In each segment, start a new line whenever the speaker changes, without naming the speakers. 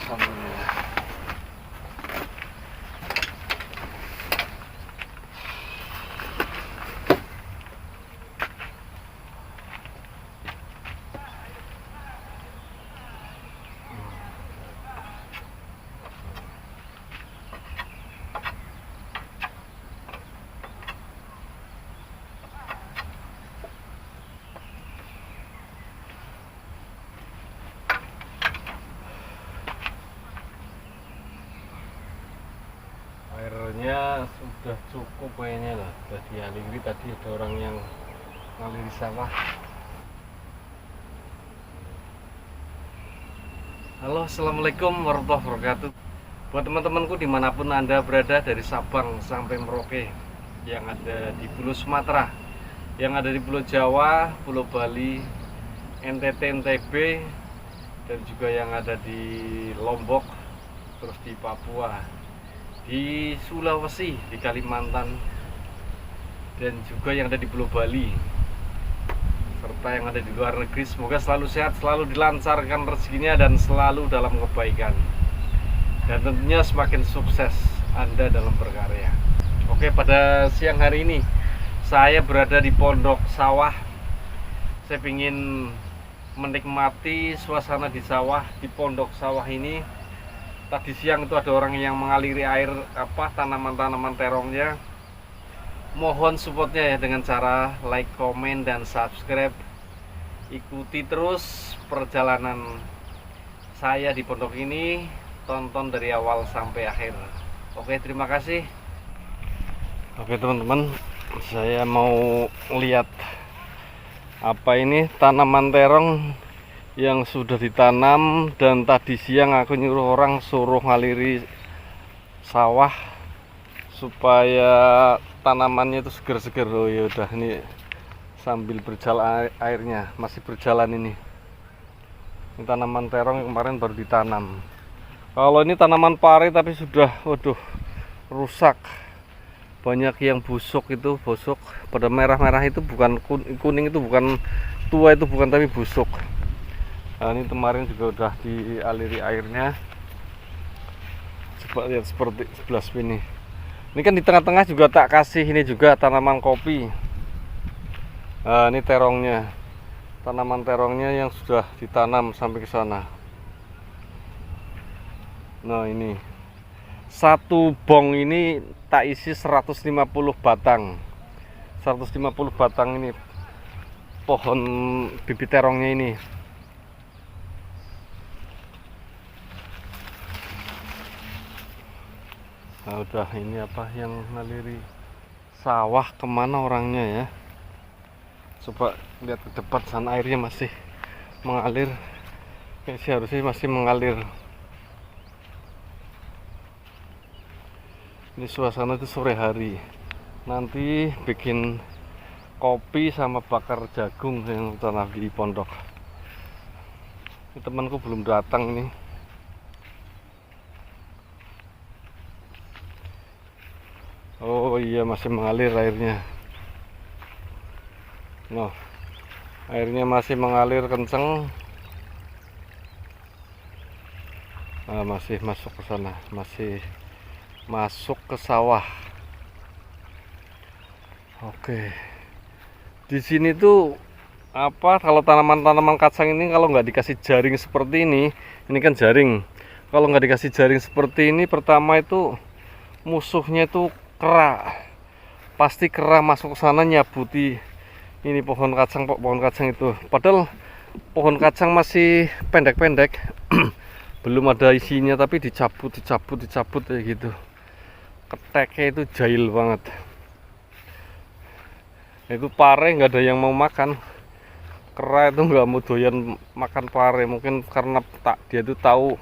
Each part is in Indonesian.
kosong ini. Airnya sudah cukup kayaknya lah, sudah dialiri. Tadi ada orang yang ngaliri sawah. Halo, assalamualaikum warahmatullahi wabarakatuh. Buat teman-temanku dimanapun anda berada, dari Sabang sampai Merauke, yang ada di Pulau Sumatera, yang ada di Pulau Jawa, Pulau Bali, NTT, NTB, dan juga yang ada di Lombok, terus di Papua, di Sulawesi, di Kalimantan, dan juga yang ada di Pulau Bali, serta yang ada di luar negeri. Semoga selalu sehat, selalu dilancarkan rezekinya, dan selalu dalam kebaikan, dan tentunya semakin sukses Anda dalam berkarya. Oke, pada siang hari ini saya berada di pondok sawah. Saya ingin menikmati suasana di sawah, di pondok sawah ini. Tadi siang itu ada orang yang mengaliri air tanaman-tanaman terongnya. Mohon supportnya ya dengan cara like, komen, dan subscribe. Ikuti terus perjalanan saya di pondok ini, tonton dari awal sampai akhir. Oke, terima kasih. Oke teman-teman, saya mau lihat apa ini tanaman terong yang sudah ditanam. Dan tadi siang aku nyuruh orang suruh ngaliri sawah supaya tanamannya itu seger-seger. Oh ya udah, ini sambil berjalan airnya masih berjalan ini. Ini tanaman terong yang kemarin baru ditanam. Kalau ini tanaman pare tapi sudah waduh rusak. Banyak yang busuk, itu busuk pada merah-merah, itu bukan kuning, itu bukan tua, itu bukan, tapi busuk. Nah, ini kemarin juga udah dialiri airnya. Coba lihat seperti sebelah sini. Ini kan di tengah-tengah juga tak kasih ini juga tanaman kopi. Nah, ini terongnya, tanaman terongnya yang sudah ditanam sampai ke sana. Nah, ini satu bong ini tak isi 150 batang. 150 batang ini pohon bibit terongnya ini. Nah, udah ini apa yang ngaliri sawah, kemana orangnya ya? Coba lihat ke depan sana, airnya masih mengalir. Kayak sih harusnya masih mengalir. Ini suasana itu sore hari. Nanti bikin kopi sama bakar jagung yang tanah di pondok. Ini temanku belum datang ini. Oh iya, masih mengalir airnya. Nah, airnya masih mengalir kenceng. Nah, masih masuk ke sana, masih masuk ke sawah. Oke, di sini tuh kalau tanaman-tanaman kacang ini kalau nggak dikasih jaring seperti ini kan jaring. Kalau nggak dikasih jaring seperti ini, pertama itu musuhnya itu kera. Pasti kera masuk ke sana nyabuti ini pohon kacang itu. Padahal pohon kacang masih pendek-pendek, belum ada isinya, tapi dicabut kayak gitu. Keteknya itu jahil banget. Itu pare nggak ada yang mau makan. Kera itu nggak mau doyan makan pare, mungkin karena dia itu tahu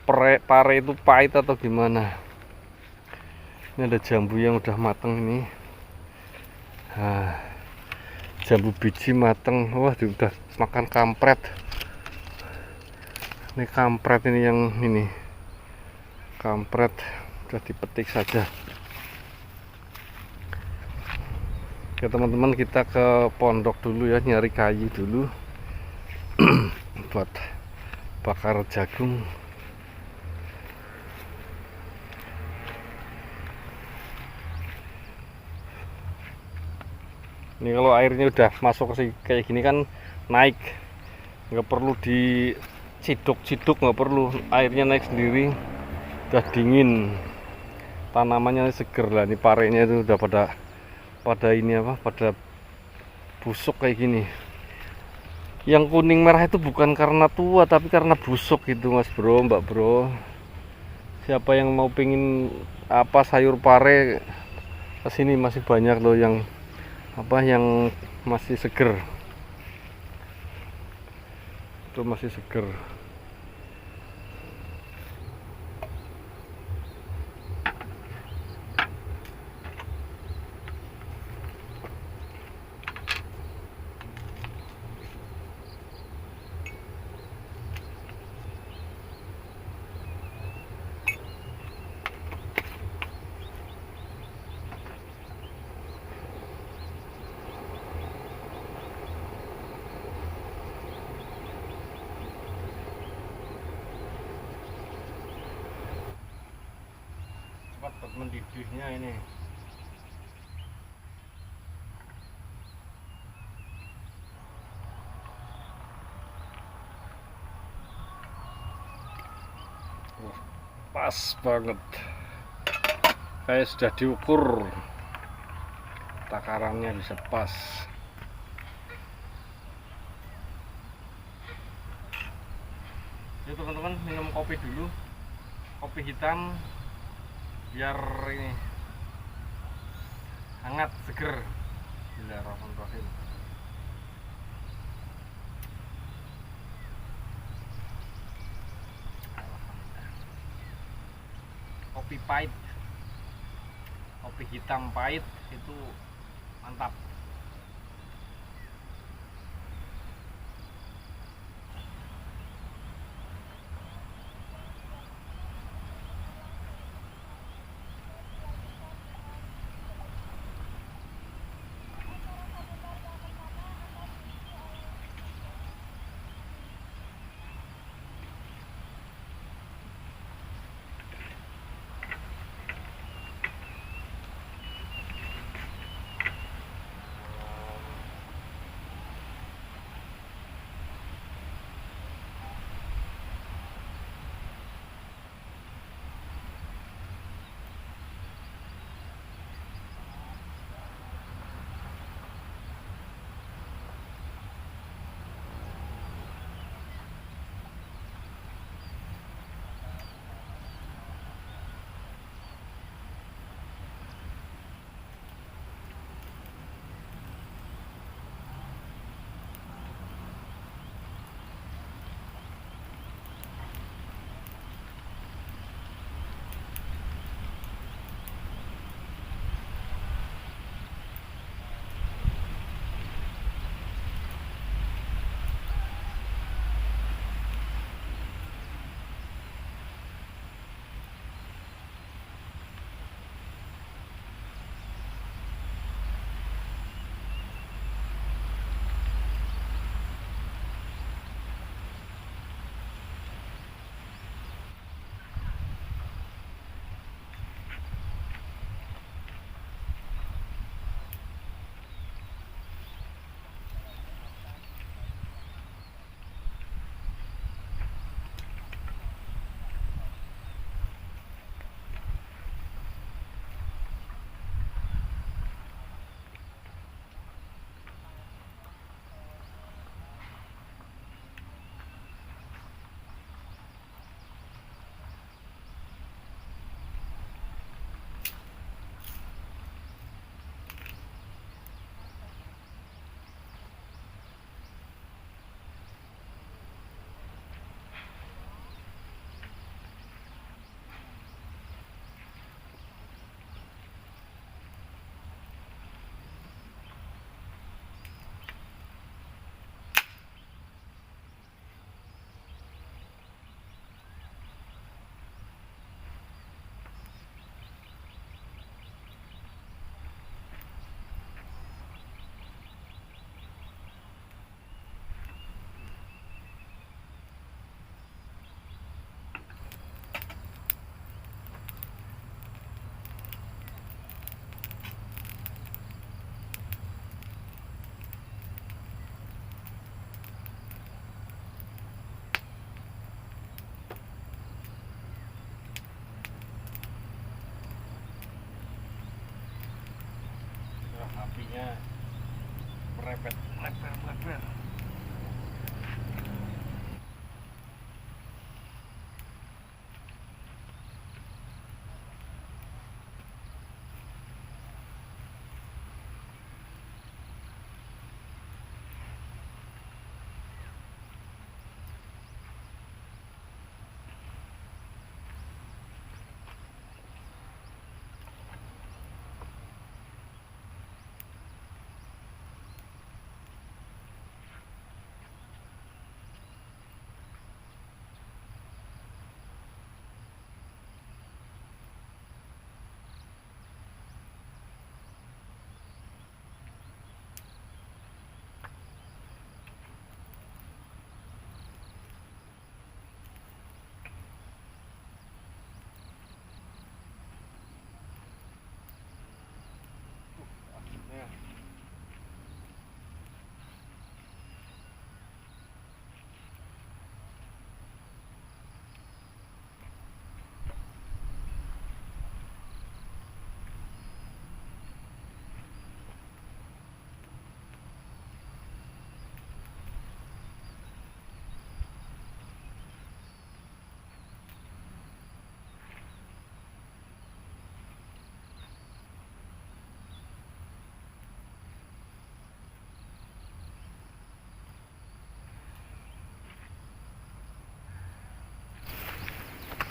pare itu pahit atau gimana. Ini ada jambu yang udah mateng ini. Nah, jambu biji mateng. Wah, udah makan kampret. Ini kampret ini yang ini. Kampret udah dipetik saja. Oke teman-teman, kita ke pondok dulu ya, nyari kayu dulu buat bakar jagung. Ini kalau airnya udah masuk ke kayak gini kan naik, nggak perlu diciduk-ciduk, nggak perlu, airnya naik sendiri, udah dingin, tanamannya seger lah. Ini parenya itu udah pada ini apa, pada busuk kayak gini. Yang kuning merah itu bukan karena tua tapi karena busuk gitu mas bro, mbak bro. Siapa yang mau pingin apa sayur pare, kesini masih banyak loh yang apa, yang masih seger. Itu masih seger. Cepat mendidihnya ini. Pas banget, kayak sudah diukur, takarannya bisa pas. Yuk teman-teman, minum kopi dulu, kopi hitam biar ini hangat, seger. Bismillahirrahmanirrahim. Kopi pahit, kopi hitam pahit itu mantap.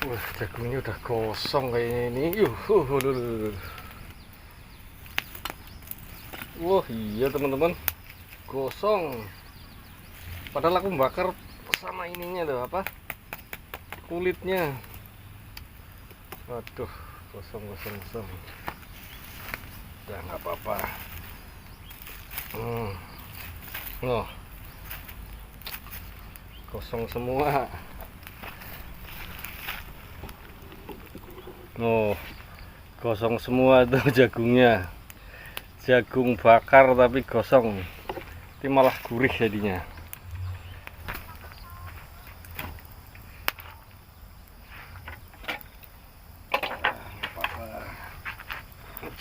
Wah, jagungnya udah gosong kayaknya ini. Wah, iya teman-teman, gosong. Padahal aku bakar sama ininya loh, apa? Kulitnya. Waduh, gosong. Udah nggak apa-apa. Loh, kosong semua. Oh, gosong semua tuh jagungnya. Jagung bakar tapi gosong. Ini malah gurih jadinya.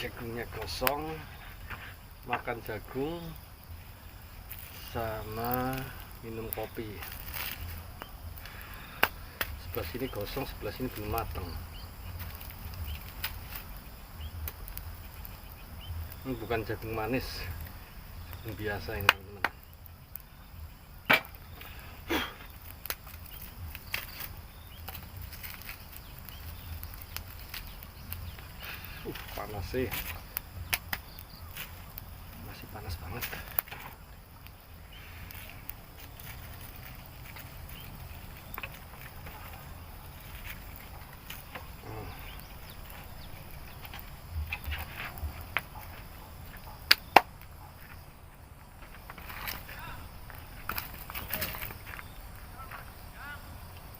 Jagungnya gosong, makan jagung sama minum kopi. Sebelah sini gosong, sebelah sini belum matang. Ini bukan jagung manis, jagung biasa ini teman-teman. Panas sih, masih panas banget.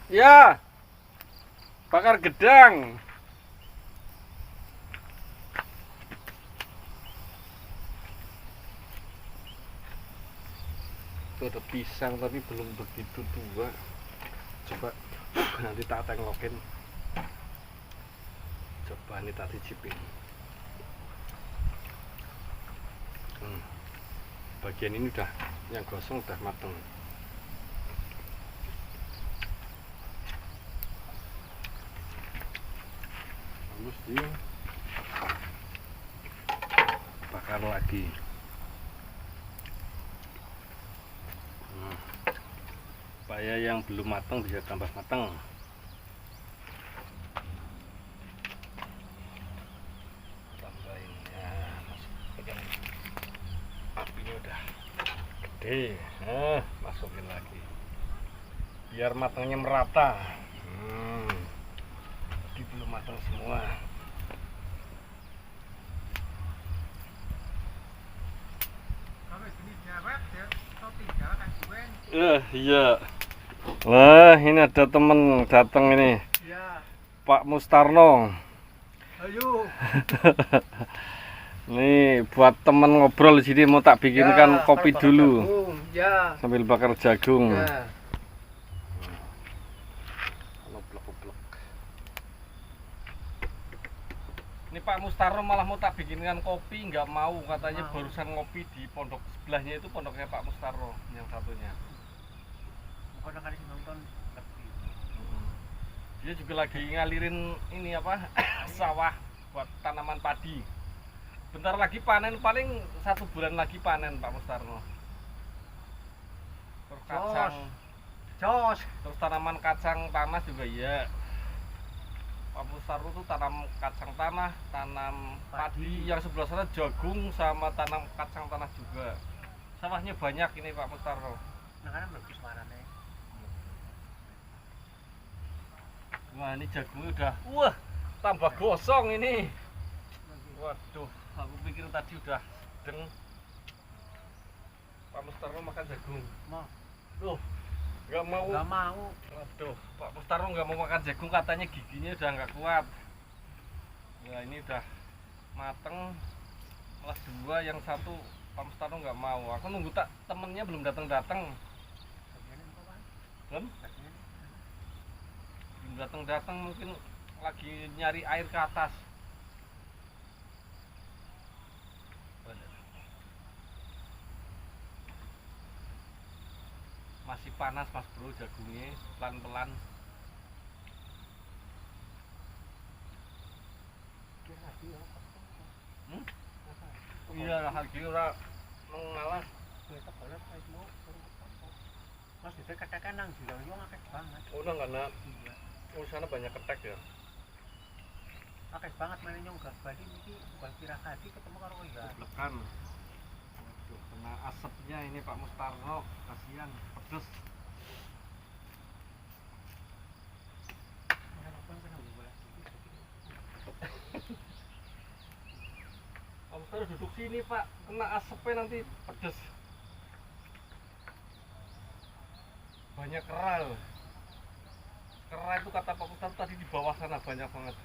Ya, bakar gedang. Itu ada pisang tapi belum begitu tua. Coba nanti tak tengokin. Coba ini tak cicipin. Bagian ini udah, yang gosong udah mateng. Terus dia bakar lagi. Supaya yang belum matang bisa tambah matang. Tambahin ya, masukin. Apinya udah gede, masukin lagi biar matangnya merata. Jadi belum matang semua. Iya. Wah, ini ada temen datang ini. Ya. Pak Mustarno. Ayo. Nih buat temen ngobrol di sini mau tak bikinkan kopi dulu. Ya. Sambil bakar jagung. Ya. Ini Pak Mustarno malah mau tak bikinkan kopi, nggak mau, katanya barusan ngopi di pondok sebelahnya, itu pondoknya Pak Mustarno yang satunya. Dia juga lagi ngalirin ini apa sawah buat tanaman padi. Bentar lagi panen, paling 1 bulan lagi panen Pak Mustarno. Terus kacang, terus tanaman kacang tanah juga ya. Pak Mustarno tuh tanam kacang tanah, tanam padi, yang sebelah sana jagung sama tanam kacang tanah juga. Sawahnya banyak ini Pak Mustarno. Nah, kan bagus warnanya. Wah, ini jagungnya udah, wah, tambah gosong ini. Waduh, aku pikir tadi udah sedeng. Pak Mustarno makan jagung. Loh, nggak mau. Nggak mau. Waduh, Pak Mustarno nggak mau makan jagung, katanya giginya udah nggak kuat. Ya ini udah mateng, malah 2, yang 1 Pak Mustarno nggak mau. Aku nunggu temennya belum datang. Belum datang, mungkin lagi nyari air ke atas. Masih panas Mas Bro jagungnya, pelan-pelan. Iya, lagi ora mengalah. Mas itu katakan nang bilang yo akeh banget. Oh, nang kana. Oh, sana banyak ketek ya.
Akeh banget meneh nyong gas Bali niki bukan kira tadi ketemu karo kowe enggak.
Tekan. Waduh, kena asapnya ini Pak Mustarno, kasihan, pedes. Pak Mustarno duduk sini Pak, kena asapnya nanti pedes. Banyak keral. Keral itu kata Pak Mustarno tadi di bawah sana banyak banget.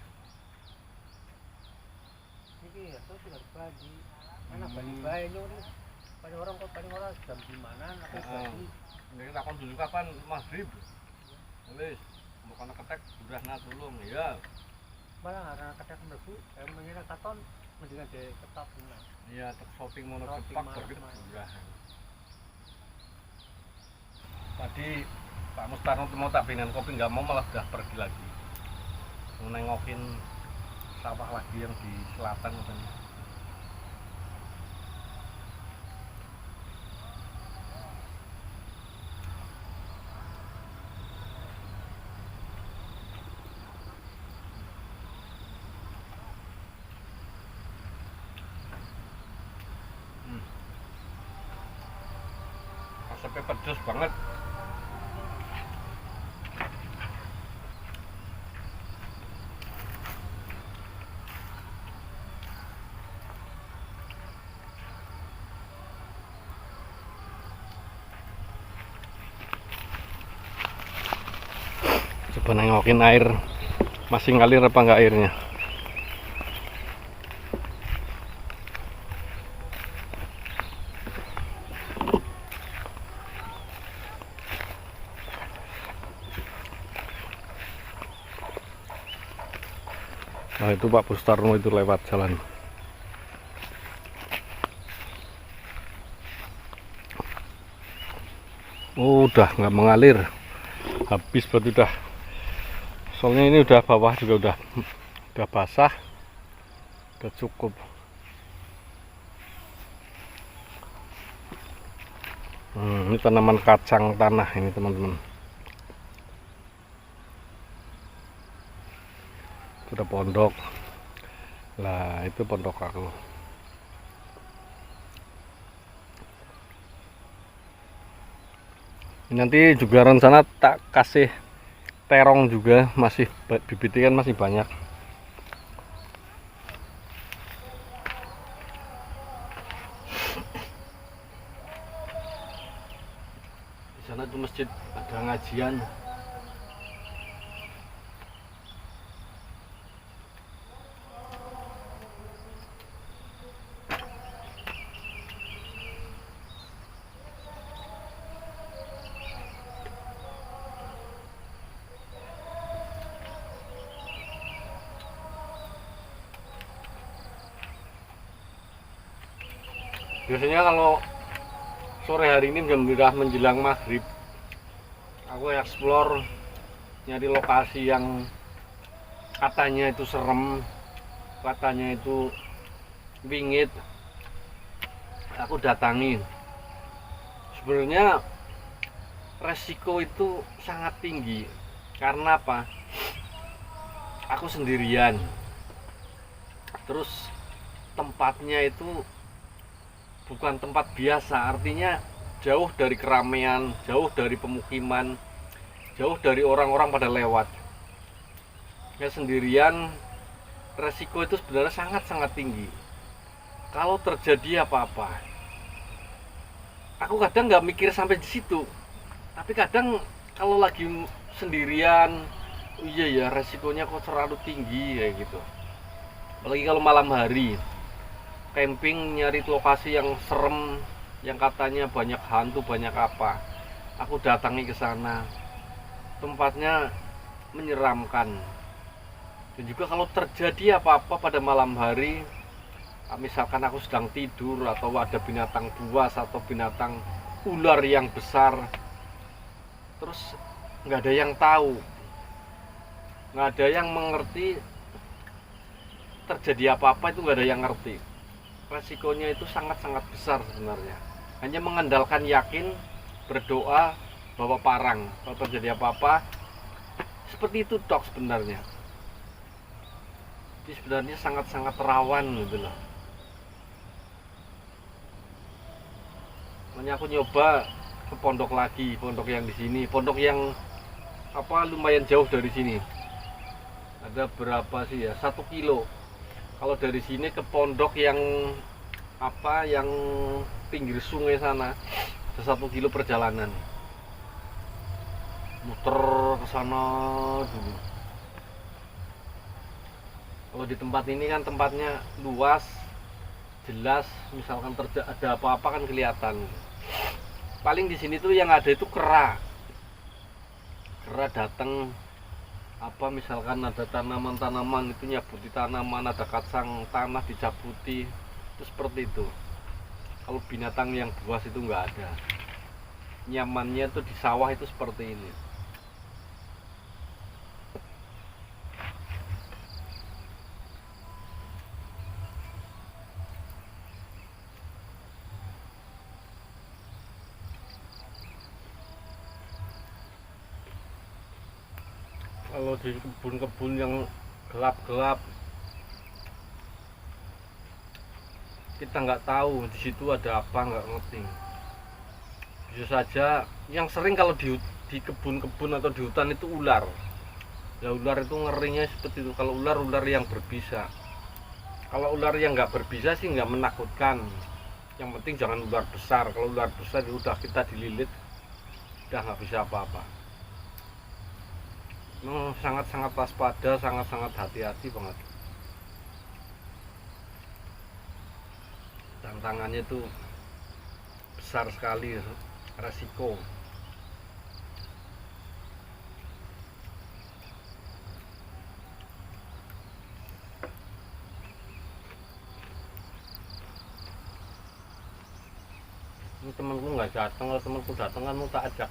Niki ya tuh sudah Bali. Mana Bali bae nyong ini. Paling orang jam di mana aku Bali.
Ini kita akan dulu kapan maghrib. Wis, mau kana ketek udah tulung ya.
Malah karena ketek mlebu, mengira katon mendingan de ketok nah.
Iya, tek shopping mono ketok begitu udah. Tadi Pak Mustarno mau tak pinin kopi nggak mau, malah udah pergi lagi. Mau nengokin sawah lagi yang di selatan katanya. Asapnya pedes banget. Coba nengokin air, masih ngalir apa enggak airnya. Nah itu Pak Mustarno itu lewat jalan. Oh, udah nggak mengalir, habis berarti udah. Soalnya ini udah bawah juga udah basah, udah cukup. Ini tanaman kacang tanah ini teman-teman. Sudah pondok. Lah itu pondok aku. Nanti juga rencana tak kasih terong juga, masih bibitnya kan masih banyak. Di sana tuh masjid ada ngajian. Biasanya kalau sore hari ini udah menjelang maghrib, aku explore nyari lokasi yang katanya itu serem, katanya itu bingit. Aku datangi. Sebenarnya resiko itu sangat tinggi. Karena apa? Aku sendirian. Terus tempatnya itu bukan tempat biasa, artinya jauh dari keramaian, jauh dari pemukiman, jauh dari orang-orang pada lewat. Ya sendirian, resiko itu sebenarnya sangat-sangat tinggi. Kalau terjadi apa-apa, aku kadang nggak mikir sampai di situ. Tapi kadang kalau lagi sendirian, oh iya ya resikonya kok terlalu tinggi kayak gitu. Apalagi kalau malam hari. Camping nyari lokasi yang serem, yang katanya banyak hantu, banyak apa. Aku datangi ke sana. Tempatnya menyeramkan. Dan juga kalau terjadi apa-apa pada malam hari, misalkan aku sedang tidur atau ada binatang buas atau binatang ular yang besar, terus nggak ada yang tahu, nggak ada yang mengerti. Terjadi apa-apa itu nggak ada yang ngerti. Resikonya itu sangat-sangat besar sebenarnya. Hanya mengandalkan yakin, berdoa, bawa parang. Kalau terjadi apa-apa, seperti itu tok sebenarnya. Ini sebenarnya sangat-sangat rawan gitu loh. Makanya aku nyoba ke pondok lagi, pondok yang di sini, pondok yang lumayan jauh dari sini. Ada berapa sih ya? 1 kilo. Kalau dari sini ke pondok yang yang pinggir sungai sana, ada 1 kilo perjalanan. Muter ke sana dulu. Kalau di tempat ini kan tempatnya luas, jelas, misalkan ada apa-apa kan kelihatan. Paling di sini tuh yang ada itu kera datang, misalkan ada tanaman-tanaman itu nyabuti tanaman, ada kacang tanah dicabuti, itu seperti itu. Kalau binatang yang buas itu nggak ada. Nyamannya tuh di sawah itu seperti ini. Kalau di kebun-kebun yang gelap-gelap, kita nggak tahu di situ ada apa, nggak ngerti. Bisa saja yang sering kalau di kebun-kebun atau di hutan itu ular. Ya ular itu ngerinya seperti itu. Kalau ular yang berbisa. Kalau ular yang nggak berbisa sih nggak menakutkan. Yang penting jangan ular besar. Kalau ular besar ya udah kita dililit, udah nggak bisa apa-apa. Sangat-sangat waspada, sangat-sangat hati-hati banget. Tantangannya itu besar sekali, resiko. Ini temanku nggak datang, kalau temanku datang kan mau tak ajak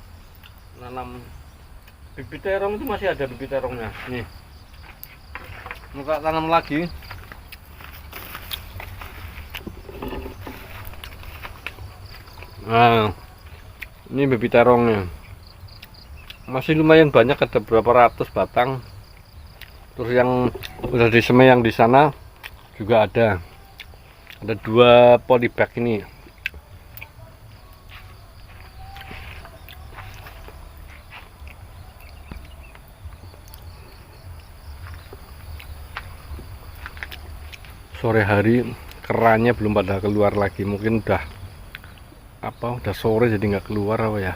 nanam bibit terong. Itu masih ada bibit terongnya nih, mau tak tanam lagi. Nah, ini bibit terongnya masih lumayan banyak, ada berapa ratus batang. Terus yang udah disemai yang di sana juga ada 2 polybag ini. Sore hari keranya belum pada keluar lagi, mungkin udah sore jadi nggak keluar ya.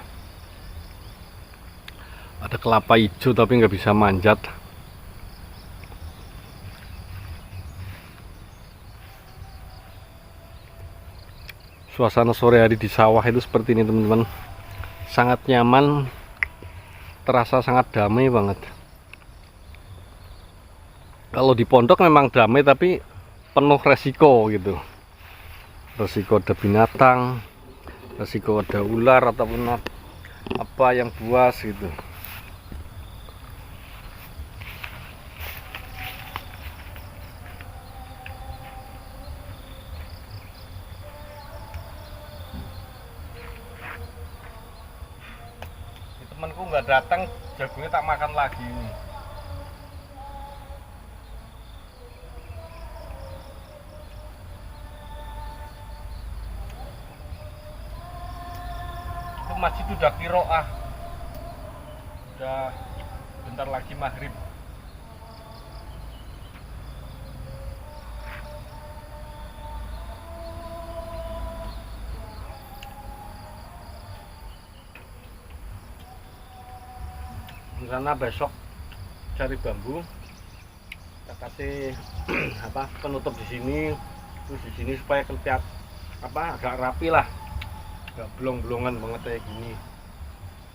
Ada kelapa hijau tapi nggak bisa manjat. Suasana sore hari di sawah itu seperti ini teman-teman, sangat nyaman, terasa sangat damai banget. Kalau di pondok memang damai tapi penuh resiko gitu. Resiko ada binatang, resiko ada ular ataupun yang buas gitu. Temanku nggak datang, jagungnya tak makan lagi ini. Masjid udah kiroah, udah bentar lagi maghrib. Karena besok cari bambu, kita kasih penutup di sini, terus di sini supaya kelihatan agak rapi lah. Gak belong-belongan banget kayak gini.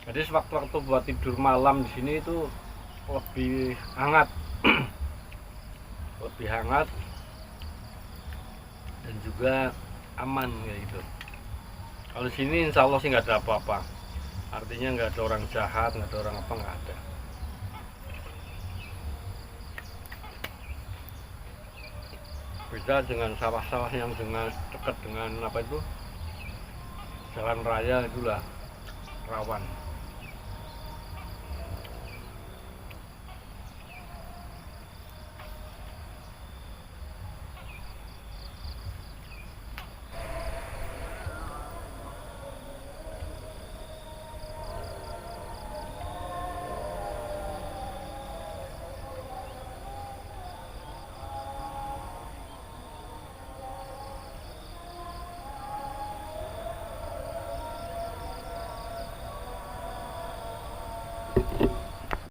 Jadi sewaktu-waktu buat tidur malam di sini itu lebih hangat, lebih hangat dan juga aman kayak gitu. Kalau di sini insya Allah sih nggak ada apa-apa. Artinya nggak ada orang jahat, nggak ada orang nggak ada. Beda dengan sawah-sawah yang dekat dengan jalan raya, itulah rawan.